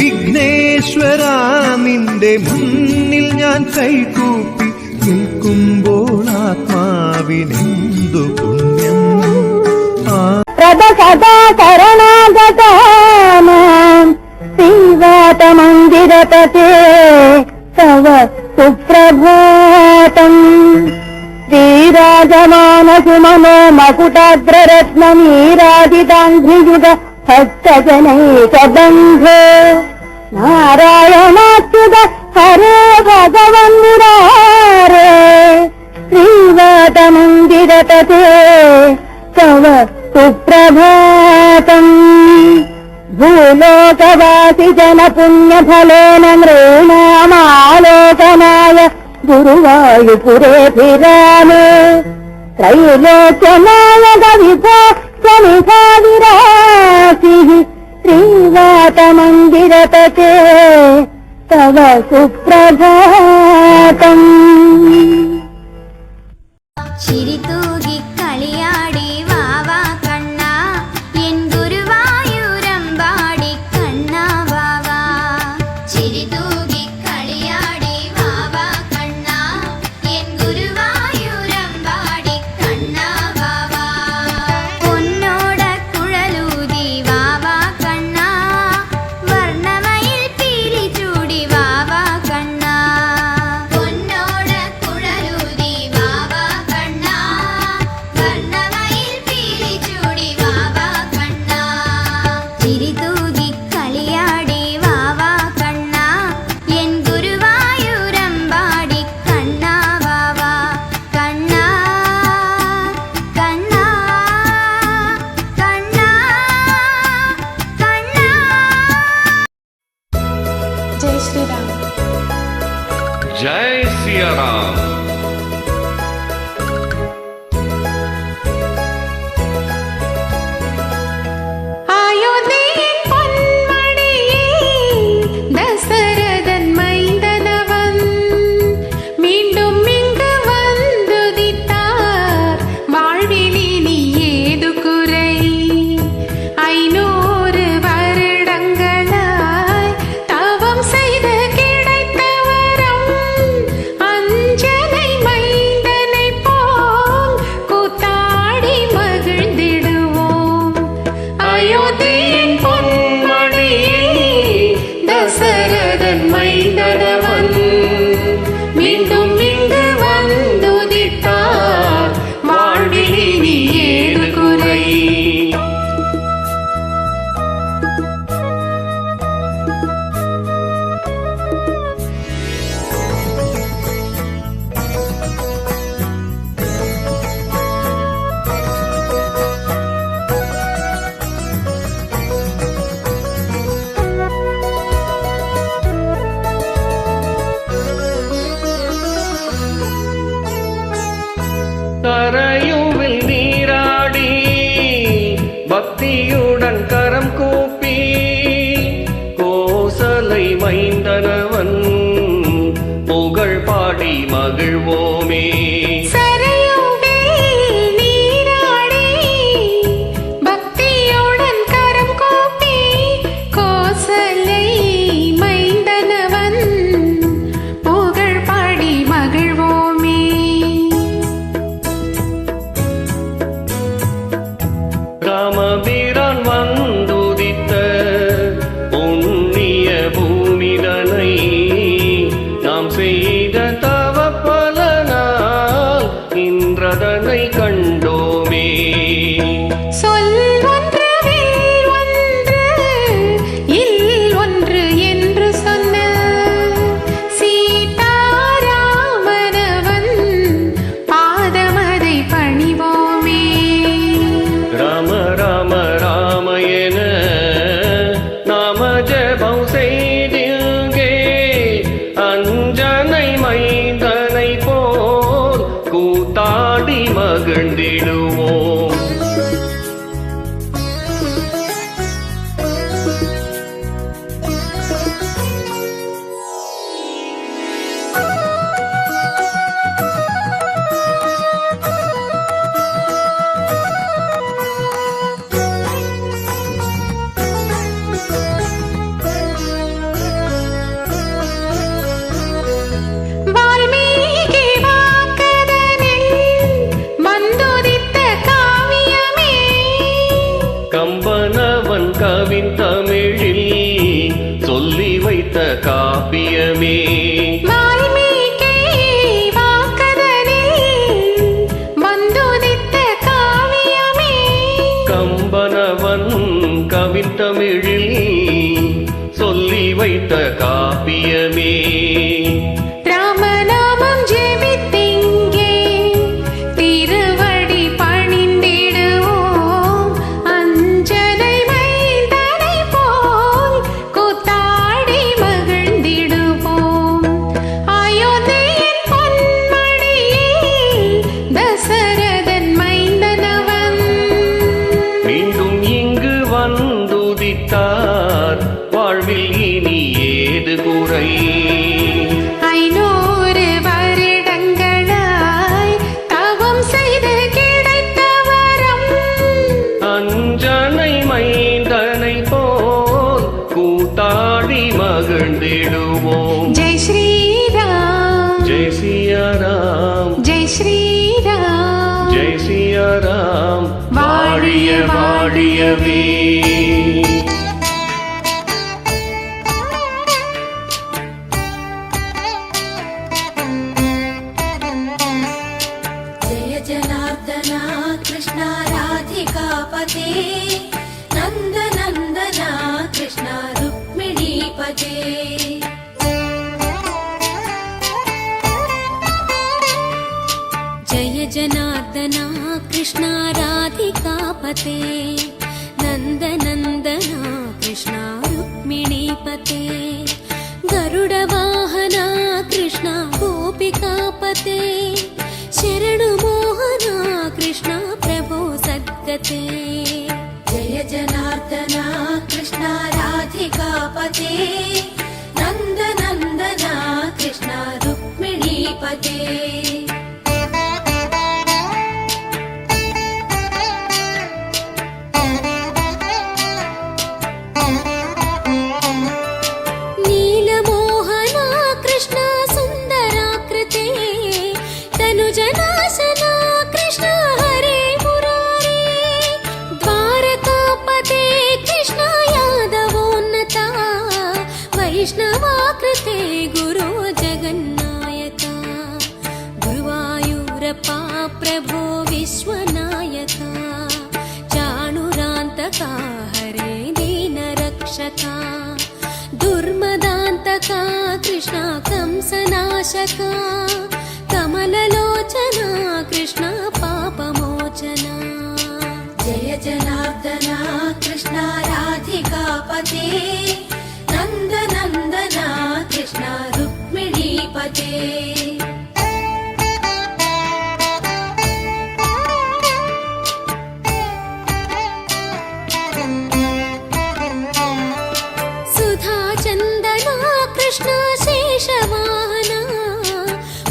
വിഘ്നേശ്വര നിന്റെ മുന്നിൽ ഞാൻ കൈകൂപ്പി നിൽക്കുമ്പോൾ ആത്മാവിനെന്തു പുണ്യം. സദാ ശരണാഗതാനാം ശ്രീവാത മന്ദിരപതേ തവ സുപ്രഭാതം. ശ്രീരാജമാന സുമനോ മകുടാഗ്രരത്നമീരാജിതാംഘ്രിയുഗ ഭക്തജനൈകബന്ധോ നാരായണാച്യുത ഹരേ ഭഗവൻ മുരാരേ ശ്രീവാത മന്ദിരപതേ തവ സുപ്രഭാതം. ഭൂലോകവാസി ജനപുണ്യഫലേന നൃണാമാലോകനായ ഗുരുവായൂപുരേഭിരാമേ ത്രൈലോക്യനായക വിഭോക്തനിധാവിരാസി ശ്രീവാതമന്ദിരപതേ തവ സുപ്രഭാതം. ചിരിതൂകി കളിയാടി വാവാ കണ്ണ എൻ ഗുരുവായൂരമ്പാടി കണ്ണ വാവാ. ചിരിതൂകി കളിയാടി വാവാ കണ്ണ എൻ ഗുരുവായൂരമ്പാടി കണ്ണ വാവാ. പൊന്നോട കുഴലൂതി വാവാ കണ്ണ വർണ്ണമയിൽ പീലി ചൂടി വാവാ കണ്ണ. പൊന്നോട കുഴലൂതി വാവാ കണ്ണ വർണ്ണമയിൽ പീലി ചൂടി വാവാ കണ്ണ. ചിരിതൂകി കളിയാടി വാവാ കണ്ണ എൻ ഗുരുവായൂരമ്പാടി കണ്ണ വാവാ. കണ്ണ കണ്ണ കണ്ണ കണ്ണ. जय श्री राम. जय सिया राम. അയോധ്യയിൽ പൊന്മണിയിൽ ദശരഥൻ മൈന്ദനവൻ மீண்டும் இங்கு வந்துதித்தார் வாழ்விலினி ஏது குறை. 500 வருடங்களாய் தவம் செய்து கிடைத்த வரம் அஞ்சனை மைந்தனை போல் கூத்தாடி மகிழ்ந்திடுவோம். அயோத்தியின் பொன்மணியில் தசரதன் மைந்தனவன் மீண்டும் இங்கு வந்துதித்தார் வாழ்விலினி ஏது குறை. கரையுவில் நீராடி பக்தியுடன் கரம் கூப்பி கோசலை மைந்தனவன் புகழ் பாடி மகிழ்வோமே. சரையுவில் நீராடி பக்தியுடன் கரம் கூப்பி கோசலை மைந்தனவன் புகழ் பாடி மகிழ்வோமே. ராமபிரான் வந்துதித்த புண்ணிய பூமிதனை கவிந்தமிழில் சொல்லி வைத்த காப்பியமே வால்மீகி வாக்கதனில் வந்துதித்த காவியமே கம்பனவன் கவிந்தமிழில் சொல்லி வைத்த காப்பியமே ராமநாமம் ஜெபித்திங்கே திருவடி பணிந்திடுவோம் அஞ்சனை மைந்தனை போல் கூத்தாடி மகிழ்ந்திடுவோம் அயோத்தியின் பொன்மடியில் தசரதன் மைந்தனவன் மீண்டும் இங்கு வந்துதித்தார் வாழ்வில் இனி ஏது குறை 500 வருடங்களாய் தவம் செய்து கிடைத்த வரம் அஞ்சனை மைந்தனை போல் கூத்தாடி மகிழ்ந்திடுவோம் ஜெய் ஸ்ரீராம் ஜெய் சியாராம் ஜெய் ஸ்ரீராம் ஜெய் சியாராம் வாழிய வாழியவே जय जनार्दना कृष्णा राधिकापते नन्दनन्दना कृष्णा रुक्मिणीपते जय जनार्दना कृष्णा राधिकापते नन्दनन्दना कृष्णा रुक्मिणीपते गरुडवाहना कृष्णा गोपिकापते शरणुमोहना कृष्णा प्रभो सद्गते जय जनार्दना कृष्णा राधिकापते नन्दनन्दना कृष्णा रुक्मिणीपते नीलमोहना कृष्णा सुन्दराकृते तनुजनाशना कृष्णा हरे मुरारे द्वारकापते कृष्णा यादवोन्नता वैष्णवाकृते गुरो जगन्नायका गुरुवायूरप्पा प्रभो विश्वनायका चाणुरान्तका हरे दीनरक्षका दुर्मदान्तका कृष्णा कंसनाशका कमललोचना कृष्णा पापमोचना जय जनार्दना कृष्णा राधिकापते नन्दनन्दना कृष्णा रुक्मिणीपते सुधाचन्दना कृष्णा शेषवाहना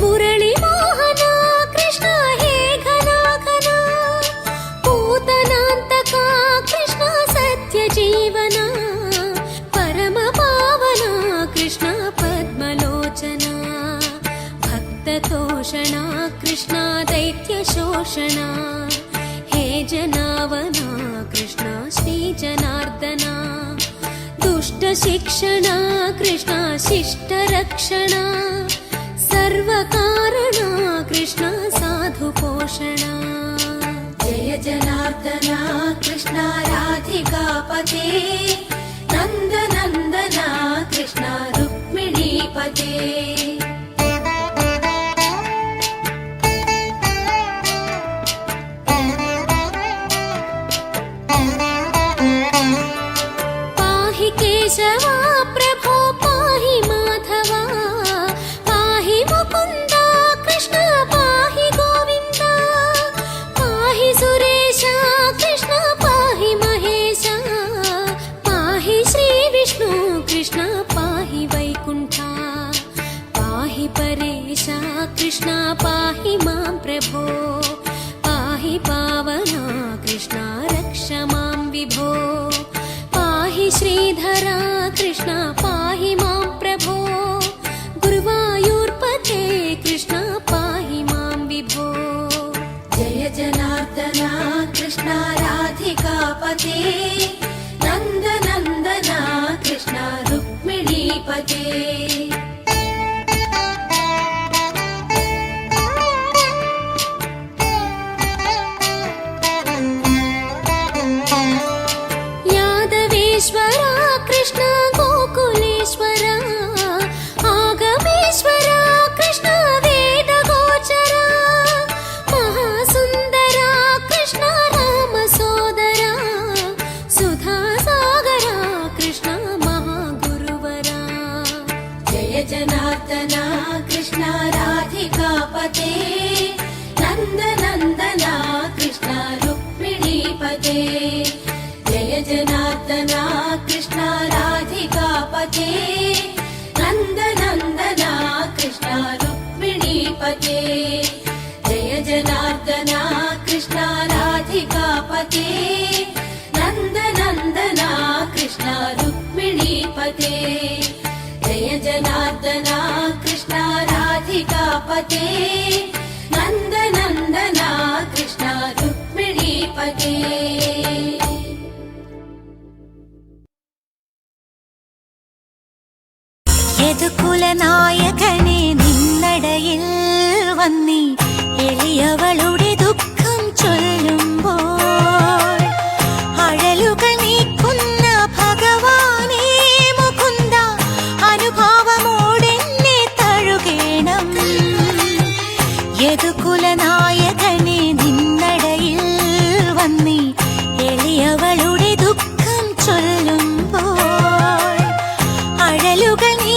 मुरळीमोहना कृष्णा हे घना घना पूतनान्तका कृष्णा सत्यजीवना परमपावना कृष्णा पद्मलोचना भक्ततोषणा कृष्णा दैत्यशोषणा हे जनावना कृष्णा श्रीजनार्दना दुष्टशिक्षणा कृष्णा शिष्टरक्षणा सर्वकारणा कृष्णा साधुपोषणा जय जनार्दना कृष्णा राधिकापते नन्दनन्दना कृष्णा रुक्मिणीपते पाहि केशवा प्रभो पाहि माधवा पाहि मुकुन्दा कृष्णा पाहि गोविन्दा पाहि सुरेशा कृष्णा पाहि महेशा पाहि श्रीविष्णु कृष्णा पाहि वैकुण्ठा पाहि परेशा कृष्णा पाहि मां प्रभो पाहि पावना कृष्णा रक्ष मां विभो पाहि श्रीधरा कृष्णा पाहि मां प्रभो गुरुवायूर्पते कृष्णा पाहि मां विभो जय जनार्दना कृष्णा राधिकापते नन्द ರುಕ್ಮಿಣೀಪತೆ ಯಾದವೇಶ್ವರ ಕೃಷ್ಣ ಗೋಕುಲೇಶ್ವರ ಆಗಮೇಶ್ವರ ಕೃಷ್ಣ ವೇದ ಗೋಚರ ಮಹಾಸುಂದರ ಕೃಷ್ಣ ರಾಮ ಸೋದರ ಸುಧಾ ಸಾಗರ ಕೃಷ್ಣ ಮಹಾಗುರುವರ ಜಯ ಜನಾರ್ದನ ಕೃಷ್ಣ ರಾಧಿಕಾಪತೆ ನಂದ ನಂದನ ಕೃಷ್ಣ ರುಕ್ಮಿಣೀಪತೆ ಜಯ ಜನಾರ್ದನ ಕೃಷ್ಣ ರಾಧಿಕಾಪತೆ ನಂದ ನಂದನ ಕೃಷ್ಣ ರುಕ್ಮಿಣೀಪತೆ ಜಯ ಜನಾರ್ದನ ಕೃಷ್ಣ ರಾಧಿಕಾಪತೆ ನಂದ ನಂದನ ಕೃಷ್ಣ ರುಕ್ಮಿಣೀಪತೆ ಜಯ ಜನಾರ್ದನ ಕೃಷ್ಣ ರಾಧಿಕಾಪತೆ ನಂದ ನಂದನ ಕೃಷ್ಣ ರುಕ್ಮಿಣೀಪತೆ യദുകുലനായകനെ നിന്നടയിൽ വന്നി എളിയവളുടെ ദുഃഖം ചൊല്ലുമ്പോൾ അഴലുകൾ നീക്കുന്ന ഭഗവാനേ മുകുന്ദ അനുഭാവമോടെന്നെ തഴുകേണം യദുകുലനായകനെ നിന്നടയിൽ വന്നി എളിയവളുടെ ദുഃഖം ചൊല്ലുമ്പോൾ അഴലുകൾ നീ